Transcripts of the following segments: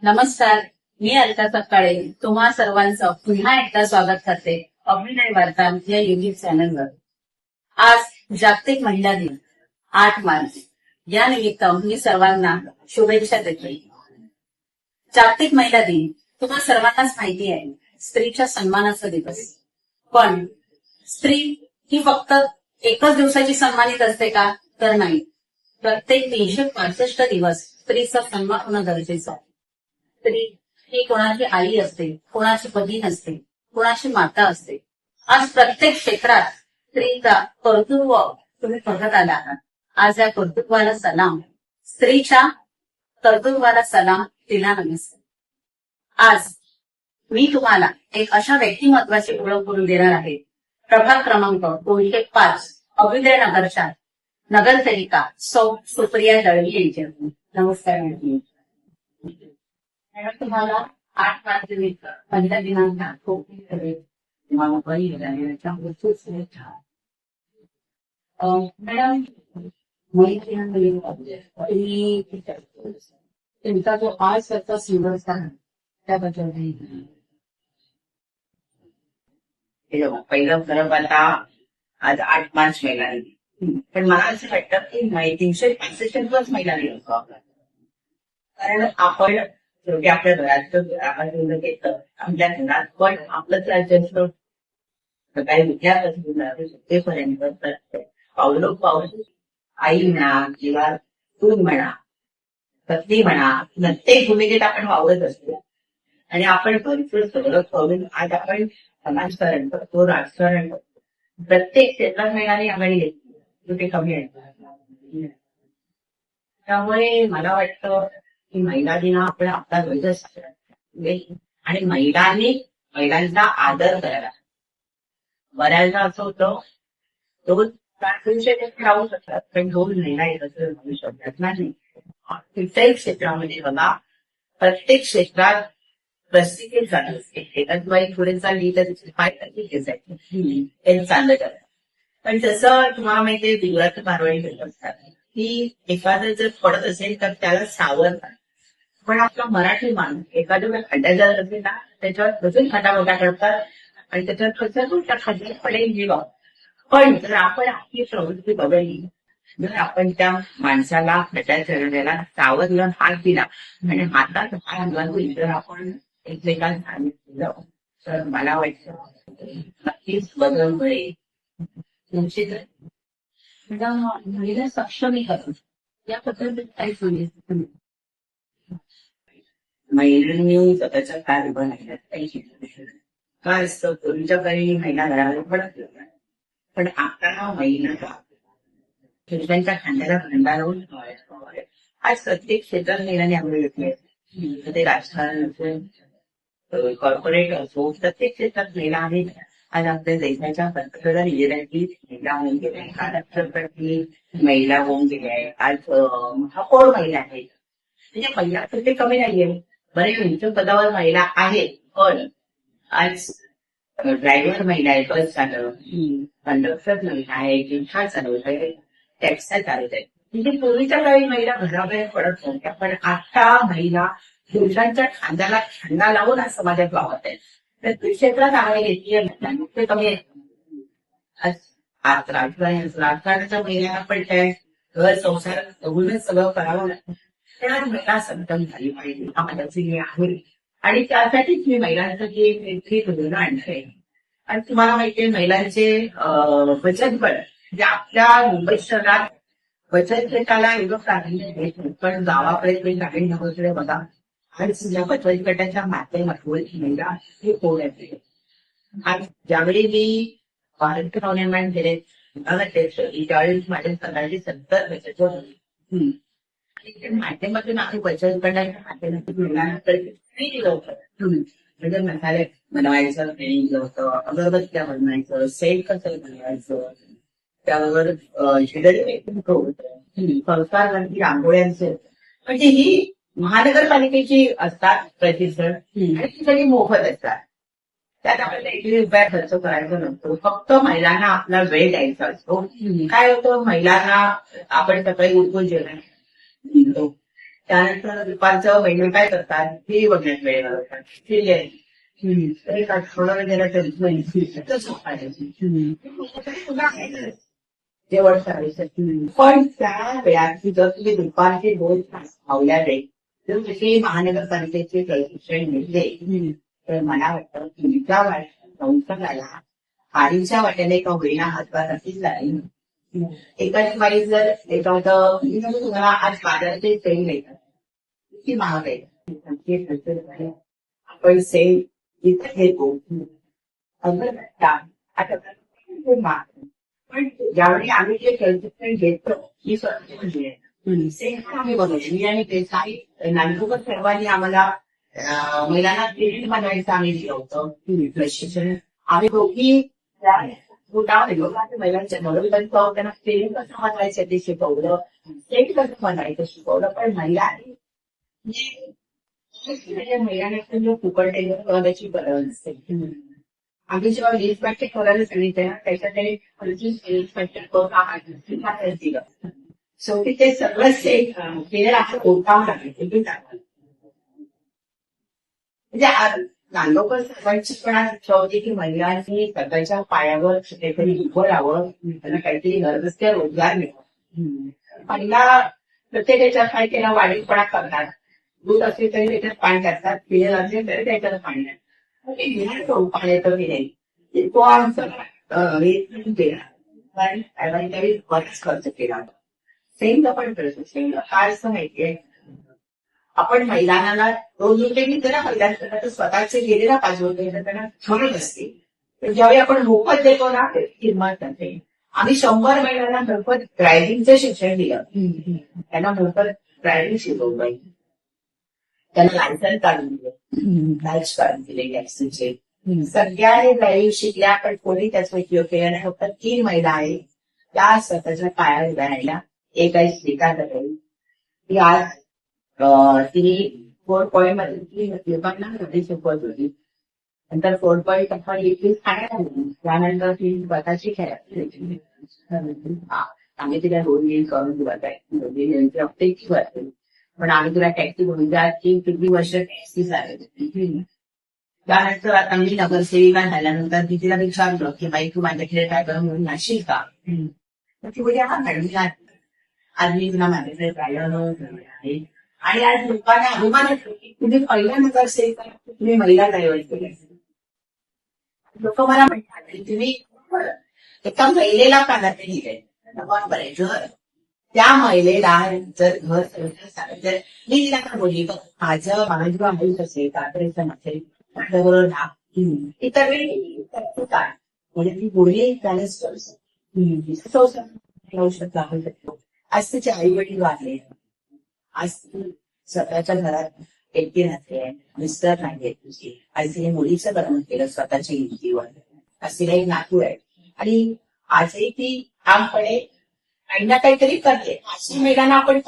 नमस्कार. मी अलका सकाळे तुम्हा सर्वांचं पुन्हा एकदा स्वागत करते अभिनय वार्ता या युट्यूब चॅनलवर. आज जागतिक महिला दिन 8 मार्च या निमित्त मी सर्वांना शुभेच्छा देते. जागतिक महिला दिन तुम्हा सर्वांनाच माहिती आहे, स्त्रीच्या सन्मानाचा दिवस. पण स्त्री ही फक्त एकच दिवसाची सन्मानित असते का? तर नाही. प्रत्येक 365 दिवस स्त्रीचा सन्मान होणं गरजेचं आहे. स्त्री ही कोणाची आई असते, कोणाची बहीण असते, कोणाची माता असते. आज प्रत्येक क्षेत्रात स्त्रीचा कर्तृत्व तुम्ही बघत आला आहात. आज या कर्तृत्वाला सलाम, स्त्रीच्या कर्तृत्वाला सलाम, तिला नमस्कार. आज मी तुम्हाला एक अशा व्यक्तिमत्वाची ओळख करून देणार आहे. प्रभाग क्रमांक 205 अभ्युदय नगरच्या नगरसेविका सौ सुप्रिया दळवी यांच्याकडून. नमस्कार मॅडम. मॅडम, तुम्हाला 8 मार्च निमित्त महिला दिनांक खूप शुभेच्छा. मॅडम, महिला दिनांक तुमचा जो आज त्याचा सिंबल्स आहे त्याबद्दल पहिलं खरं आता आज 8 मार्च महिला दिन, पण मला असं वाटतं की 365 महिला दिन असतो आपला. कारण आपण शेवटी आपल्या घरात आपण घेतं आपल्या घरात, पण आपलंच राज्य असतं. सकाळी उठल्यापासून झोपेपर्यंत पावलो पाऊल आई म्हणा किंवा सून म्हणा, पत्नी म्हणा, प्रत्येक भूमिकेत आपण वावरत असतो. आणि आपण भरपूर सगळं करून आज आपण समाजकारण करतो, राजकारण करतो. प्रत्येक क्षेत्रात महिलांनी आघाडी घेतली, ते कमी आहे. त्यामुळे मला वाटतं की महिला दिन आपण आपला ध्वज आणि महिलांचा आदर करायला. बऱ्याचदा असं होतं दोन राहू शकतात, पण 2 महिला एकत्र राहू शकतात नाही. कुठल्याही क्षेत्रामध्ये बघा, प्रत्येक क्षेत्रात प्रसिद्धी चालू असते. एखादी बाई पुढे चालली तर त्यांनी चाललं जातं. पण जसं तुम्हाला माहितीये, गुजरात कारवाई करत असतात की एखादं जर पडत असेल तर त्याला सावरतात. पण आपला मराठी माणूस एखाद्या खड्ड्यात जात असेल ना, त्याच्यावर बसून खटामोठा करतात आणि त्याच्यावर कसं त्या खड्ड्यात पडेल जीवा. पण जर आपण आपली प्रवृत्ती बदलली, जर आपण त्या माणसाला खड्ड्यात चढवण्याला सावरलं, हात दिला आणि हातात हात घालून जर आपण एकमेकांना सांगितलं, तर मला वाटतं नक्कीच बदल घडेल. तुमची महिला सक्षमीकरण याबद्दल काही सांगितलं. महिलांनी स्वतःच्या पायावर उभं राहिलं पाहिजे. काय असतं, पूर्वीच्या काळी महिला घरावर पडत होत्या, पण आता महिला पुरुषांच्या खांद्याला खांदा लावून आज प्रत्येक क्षेत्रात महिलांनी आंघोळ घेतली. ते राजकारण असो, कॉर्पोरेट असो, प्रत्येक क्षेत्रात महिला आहेत. आज आपल्या देशाच्या पंतप्रधान इंदिराजी महिला होऊन गेल्या, राष्ट्रपती महिला होऊन गेल्या, आज महापौर महिला आहेत. म्हणजे महिला तर ते कमी नाहीये. बरेच उंच पदावर महिला आहेत, पण आज ड्रायव्हर महिला आहे, बस चालवत, कंडक्टर महिला आहे, रिक्षा चालवत आहे, टॅक्सी चालवत आहे. म्हणजे पूर्वीच्या काळी महिला घराबाहेर पडत नव्हत्या, पण आता महिला पुरुषांच्या खांद्याला खांदा लावून आज समाजात वावरत आहेत. प्रत्येक क्षेत्रात आम्ही घेतली ते कमी आहे. आज राजकारणाच्या महिलांना पण काय घर संसार बघूनच सगळं करावं लागतं. पण आज महिला सक्षम झाली पाहिजे, समाजाची हे आहे. आणि त्यासाठीच मी महिलांसाठी एक धोरण आणलंय. आणि तुम्हाला माहितीये, महिलांचे बचत गट म्हणजे आपल्या मुंबई शहरात बचत गटाला एवढं प्राधान्य देत नाही, पण गावाकडे काही नव्हतं बघा. आज या बचत गटाच्या माध्यमातून महिला हे पोहण्यात येते. आज ज्यावेळी मी भारत टुर्नामेंट दिले त्यावेळी माझ्या सगळ्यांची 70 बचत गट होती. माध्यमातून आम्ही बचत गटाच्या माध्यमातून महिलांना ट्रेनिंग दिलं होतं. म्हणजे मसाले बनवायचं ट्रेनिंग दिलं होतं, अगरबत्त्या बनवायचं, सेट कसं बनवायचं, त्यावर संस्कारवरती रांगोळ्यांचं. म्हणजे ही महानगरपालिकेची असतात प्रशिक्षण आणि ती सगळी मोफत असतात. त्यात आपल्याला 1 रुपया खर्च करायचा नसतो, फक्त महिलांना आपला वेळ द्यायचा असतो. काय होतं, महिलांना आपण सकाळी उठून जेवण त्यानंतर दुपारचं महिने काय करतात हे बघण्यात वेळ घालवतात. सिरियल एक आठवडा गेला तरी जेवण करायचं. पण त्या वेळात जर तुम्ही दुपारचे 2 तास फावल्याने जर तुझी महानगरपालिकेचे प्रशिक्षण मिळते तर मला वाटतं तुमच्या संस्थाला आईच्या वाट्याने का होईना हातभार नक्कीच लागेल. एकाच बाई जर एखादं तुम्हाला आज बाजाराचे सेल मिळतात किती महाग आहे. आपण सेल इथे घेतो अगं आता खूप महाग. पण ज्यावेळी आम्ही जे प्रशिक्षण घेतो ही स्वतः सेल आम्ही बघितली आणि ते काही नागरिक सर्वांनी आम्हाला महिलांना क्रेडिट बनवायचं आम्ही दिलं होतं प्रशिक्षण. आम्ही दोघी महिलांच्या म्हणून त्यांना क्रेडिट कसं बनवायचं ते शिकवलं, सेट कसं बनवायचं शिकवलं. पण महिलांनी महिलांना फुकट त्याची गरज नसते. आम्ही जेव्हा लीज पॅकेट करायला सांगितलं ना त्याच्याकडे लीज पॅकेट करून दिलं. शेवटी ते सगळं सेट केलं असं ओळखावं लागेल. म्हणजे नांदोकर सर्वांची पण आज इच्छा होती की महिलांनी स्वतःच्या पायावर कुठेतरी उभं राहावं, त्यांना काहीतरी गरज असते रोजगार मिळावा. पहिला प्रत्येकाच्या काय केला वाढीपणा करतात. दूध असेल तरी त्याच्यात पाणी टाकतात, पिलेलं असेल तरी त्याच्यात पाणी टाकतात. पाणी येतं की नाही तो आमचा कारण त्यावेळी बराच खर्च केला. सेम पण करतो. सेम काय असं माहितीये आपण महिलांना 2 रुपये मी जरा महिलांना स्वतःचे गेले ना 5 रुपये त्यांना गरज असते. तर ज्यावेळी आपण मोफत देतो ना किंमत करते. आम्ही 100 महिलांना मोफत ड्रायव्हिंगचं शिक्षण दिलं. त्यांना मोफत ड्रायव्हिंग शिकवलं. त्यांना लायसन्स काढून दिलं, बॅच काढून दिले टॅक्सीचे. सगळ्याने ड्रायव्हिंग शिकल्या पण कोणी त्याचा उपयोग केला नाही. फक्त 3 महिला आहेत त्या स्वतःच्या पायावर उभ्या राहिल्या. एक आहे श्रीका दगडे, ती आज तिने 4 पॉईंट मध्ये लोकांना घरी शिकवत होती. नंतर 4 पॉईंट आपण इथलीच खाण्याला होती. त्यानंतर ती स्वतःची खेळायची. आम्ही तिला रोज येईल करून दिवस आहे हप्त्याची वाटते. पण आम्ही तुला टॅक्सी घेऊन जा की किती वर्ष टॅक्सी चालवली. त्यानंतर आता मी नगरसेविका झाल्यानंतर ती तिला विचारलं की बाई तू माझ्याकडे काय करून घेऊन जाशील का. ती बोलली हा मॅडम आज मी तुला माझ्याकडे जायला आहे. आणि आज लोकांना अभिमान येतो की तुम्ही पहिल्या नगरसेविका तुम्ही महिला ड्रायव्हर केल्या. लोक मला म्हणतात की तुम्ही एका महिलेला का नाही दिलंय. आपण करायचं त्या महिलेला जर घर जर मी तिला का बोलली माझं आहे असेल कात्रेचं नसेल माझ्याबरोबर इतर वेळी काय म्हणजे ती बोलली त्यालाच औषध लागू शकतो. आज तिचे आई वडील वाढले. आज स्वतःच्या घरात एकटी राहते, मिस्टर नाहीये तुझी. आज तिने मुलीचं लग्न केलं स्वतःच्या हिमतीवर. आज तिला एक नातू आहे आणि आजही ती ठामपणे काही ना काहीतरी करते. अशी महिलांना आपण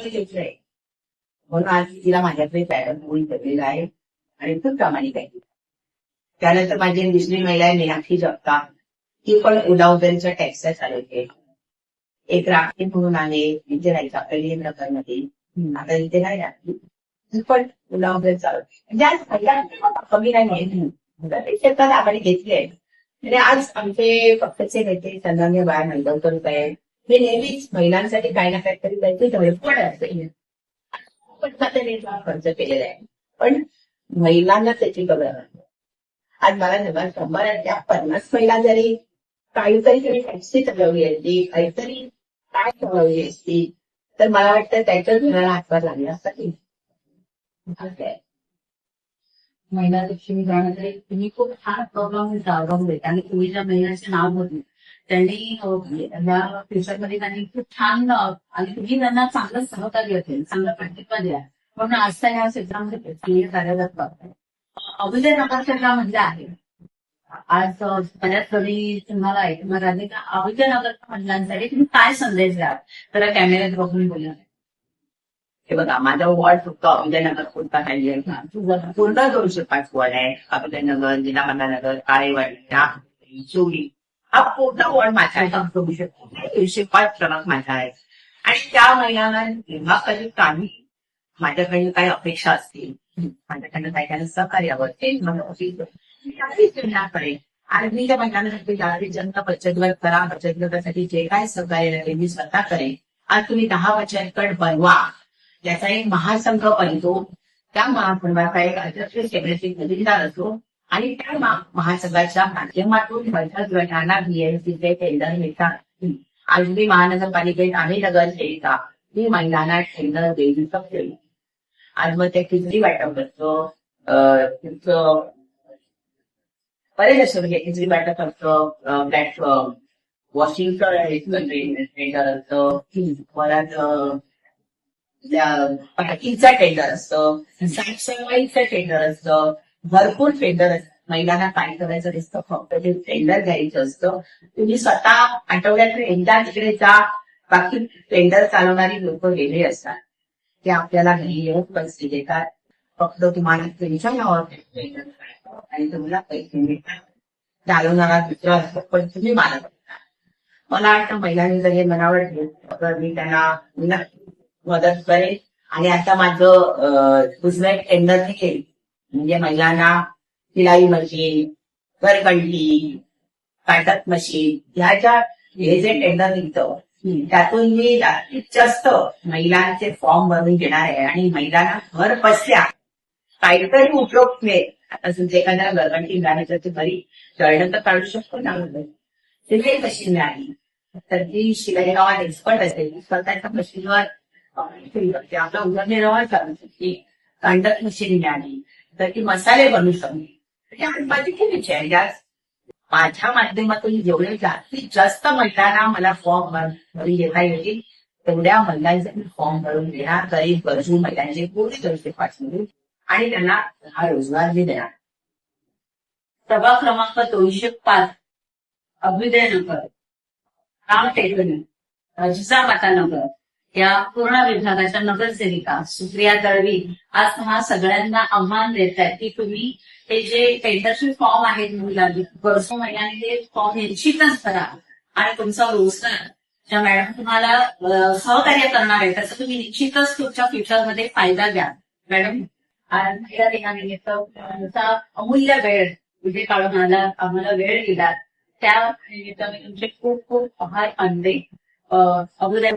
घेतलंय म्हणून आज तिला माझ्याकडे पॅरल मुली ठरलेला आहे आणि खूप प्रामाणिक आहे. त्यानंतर माझी दुसरी महिला आहे मीनाक्षी जगताप. ती पण ओला उबेरच्या टॅक्सी चालवते. एक राखी म्हणून आहे इथे राहायचं आपल्या नगरमध्ये. आता इथे नाही राहते ती पण ओला उबेर चालवते. म्हणजे आज महिला कमी नाही शेतात आपण घेतली आहे. म्हणजे आज आमचे पक्षाचे नेते सन्माननीय बाळा नांदगावकर साहेब हे नेहमीच महिलांसाठी काही ना काहीतरी त्यांची धडपड असते. खर्च केलेला आहे पण महिलांना त्याची कदर आहे. आज मला जेव्हा 100-50 महिला जरी काहीतरी त्यांनी टॅक्सी चालवली असती, काहीतरी काय चालवली असती तर मला वाटतं त्याच्याच घराला हातभार लागला असता की महिला लक्ष्मी जाण्याकडे तुम्ही खूप छान प्रोग्राम राबवले आणि तुम्ही ज्या महिलांचे नाव होते त्यांनी त्या फ्युचरमध्ये त्यांनी खूप छान आणि तुम्ही त्यांना चांगलं सहकार्य केलं, चांगलं पाठिंबा दिला म्हणून आजच्या या क्षेत्रामध्ये चांगले कार्यरत करताय. अभिजय नगरच्या ज्या महिला आहेत आज बऱ्याच कधी तुम्हाला ऐकणार आले का अभिजय नगरच्या महिलांसाठी तुम्ही काय संदेश द्याल तर कॅमेऱ्यात बघून बोला. हे बघा माझा वॉर्ड फक्त अभिजयनगर कोणता नाही आहे. पूर्ण 205 वॉर्ड आहे. अभिजयनगर, जिनामंदानगर, काळेवाडी, चोरी हा पूर्ण वॉर्ड माझा आहे. 205 क्रमांक माझा आहे. आणि त्या महिलांना जेव्हा कधी काही माझ्याकडे काय अपेक्षा असतील, माझ्याकडनं काय काय सहकार्य हवं ते मला अपेक्षा करेल. आणि मी त्या महिलांसाठी जागतिक जनता बचत गट करा, बचत गटासाठी जे काय सहकार्य लागेल मी स्वतः करेन. आज तुम्ही 10 बचत गट बनवा, त्याचा एक महासंघ बनतो, त्या महासंघाचा एक अध्यक्ष सेक्रेटरी खजिनदार असतो आणि त्या महासंघाच्या माध्यमातून बचत गटांना बीएमसीचे टेंडर मिळतात. आज मी महानगरपालिकेत आहे नगरसेविका, मी महिलांना टेंडर देऊ शकते. आज मग ते खिचडी वाटप करतो, तुमचं बरेच असं म्हणजे खिचडी वाटप असतं, प्लॅटफॉर्म वॉशिंगचं टेंडर असतं, परत पार्किंगचा टेंडर असतं, साफसफाईचं टेंडर असतं, भरपूर टेंडर असतं. महिलांना काय करायचं नसतं, फक्त ते टेंडर घ्यायचं असतं. तुम्ही स्वतः आठवड्यातून एकदा तिकडे जा, बाकी टेंडर चालवणारी लोक वेगळे असतात, ते आपल्याला घरी येऊन पैसे देतात. फक्त तुम्हाला त्यांच्या नावावर टेंडर करायचं आणि तुम्हाला पैसे मिळतात. चालवणारा दुसरा असतो पण तुम्ही मालक असता. मला वाटतं महिलांनी जर हे मनावर घेतलं तर मी त्यांना मदत करेन. आणि आता माझं दुसरं एक टेंडर निघेल, म्हणजे महिलांना सिलाई मशीन, घरघंटी, काटक मशीन, हे जे टेंडर निघतं त्यातून मी जास्तीत जास्त महिलांचे फॉर्म भरून घेणार आहे आणि महिलांना घर बसल्या काहीतरी उपयोग मिळेल. आता तुमच्या एखाद्या घरघंटी मिळाली तर ती घरी जळणं तर काढू शकतो ना, सिलाई मशीन मिळाली तर ती शिलाई गावात एक्सपर्ट असेल, स्वतःच्या मशीनवर आपला उदरनिर्वाह चालू शकते. कांडक मशीन मिळाली तर ती मसाले बनवू शकते. माझी खूप इच्छा आहे माझ्या माध्यमातून जेवढे जास्तीत जास्त महिलांना मला फॉर्म भरून घेता येतील तेवढ्या महिलांचे मी फॉर्म भरून देणार, गरीब गरजू महिलांचे पूर्ण पैसे पाठवून आणि त्यांना हा रोजगार मी देणार. सभा क्रमांक 205 अभ्युदय नगर, राम टेकणी, जिजामाता नगर या पूर्ण विभागाच्या नगरसेविका सुप्रिया दळवी आज हा सगळ्यांना आव्हान देत आहेत की तुम्ही हे जे टेंडरचे फॉर्म आहेत गरजू महिलांनी ते फॉर्म निश्चितच भरा आणि तुमचा रोजगार ज्या मॅडम तुम्हाला सहकार्य करणार आहे त्याचा तुम्ही निश्चितच तुमच्या फ्युचरमध्ये फायदा घ्या. मॅडम या ठिकाणी तुमचा अमूल्य वेळ इथे काढून आम्हाला वेळ दिला त्या निमित्त मी तुमचे खूप खूप आभार मानते. अभ्युदय